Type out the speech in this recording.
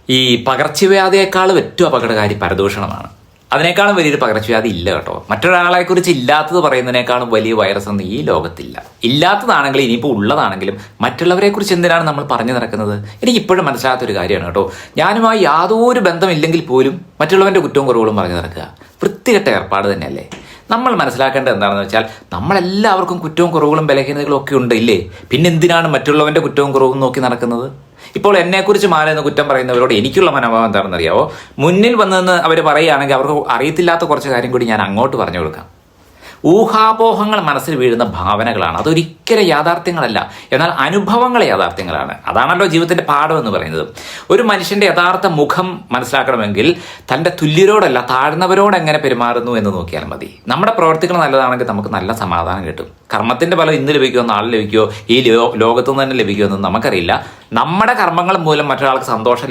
ഈ പകർച്ചവ്യാധിയേക്കാളും ഏറ്റവും അപകടകാരി പരദൂഷണമാണ്. അതിനേക്കാളും വലിയൊരു പകർച്ചവ്യാധി ഇല്ല കേട്ടോ. മറ്റൊരാളെക്കുറിച്ച് ഇല്ലാത്തത് പറയുന്നതിനേക്കാളും വലിയ വൈറസ് ഒന്നും ഈ ലോകത്തില്ല. ഇല്ലാത്തതാണെങ്കിലും ഇനിയിപ്പോൾ ഉള്ളതാണെങ്കിലും മറ്റുള്ളവരെക്കുറിച്ച് എന്തിനാണ് നമ്മൾ പറഞ്ഞു നടക്കുന്നത്? എനിക്ക് ഇപ്പോഴും മനസ്സിലാത്തൊരു കാര്യമാണ് കേട്ടോ. ഞാനുമായി യാതൊരു ബന്ധമില്ലെങ്കിൽ പോലും മറ്റുള്ളവൻ്റെ കുറ്റവും കുറവുകളും പറഞ്ഞു നടക്കുക വൃത്തികെട്ട ഏർപ്പാട് തന്നെയല്ലേ. നമ്മൾ മനസ്സിലാക്കേണ്ടത് എന്താണെന്ന് വെച്ചാൽ നമ്മളെല്ലാവർക്കും കുറ്റവും കുറവുകളും ബലഹീനതകളും ഒക്കെ ഉണ്ട് ഇല്ലേ? പിന്നെ എന്തിനാണ് മറ്റുള്ളവൻ്റെ കുറ്റവും കുറവും നോക്കി നടക്കുന്നത്? ഇപ്പോൾ എന്നെക്കുറിച്ച് മാലെന്ന് കുറ്റം പറയുന്നവരോട് എനിക്കുള്ള മനോഭാവം എന്താണെന്ന് അറിയാവോ? മുന്നിൽ വന്നതെന്ന് അവർ പറയുകയാണെങ്കിൽ അവർക്ക് അറിയത്തില്ലാത്ത കുറച്ച് കാര്യം കൂടി ഞാൻ അങ്ങോട്ട് പറഞ്ഞു കൊടുക്കാം. ഊഹാപോഹങ്ങൾ മനസ്സിൽ വീഴുന്ന ഭാവനകളാണ്, അതൊരിക്കലും യാഥാർത്ഥ്യങ്ങളല്ല. എന്നാൽ അനുഭവങ്ങൾ യാഥാർത്ഥ്യങ്ങളാണ്. അതാണല്ലോ ജീവിതത്തിന്റെ പാഠം എന്ന് പറയുന്നത്. ഒരു മനുഷ്യന്റെ യഥാർത്ഥ മുഖം മനസ്സിലാക്കണമെങ്കിൽ തൻ്റെ തുല്യരോടല്ല താഴ്ന്നവരോട് എങ്ങനെ പെരുമാറുന്നു എന്ന് നോക്കിയാൽ മതി. നമ്മുടെ പ്രവർത്തികൾ നല്ലതാണെങ്കിൽ നമുക്ക് നല്ല സമാധാനം കിട്ടും. കർമ്മത്തിന്റെ ഫലം ഇന്ന് ലഭിക്കുമോ നാളെ ലഭിക്കുമോ ഈ ലോകത്തുനിന്ന് തന്നെ ലഭിക്കുമോ എന്ന് നമുക്കറിയില്ല. നമ്മുടെ കർമ്മങ്ങൾ മൂലം മറ്റൊരാൾക്ക് സന്തോഷം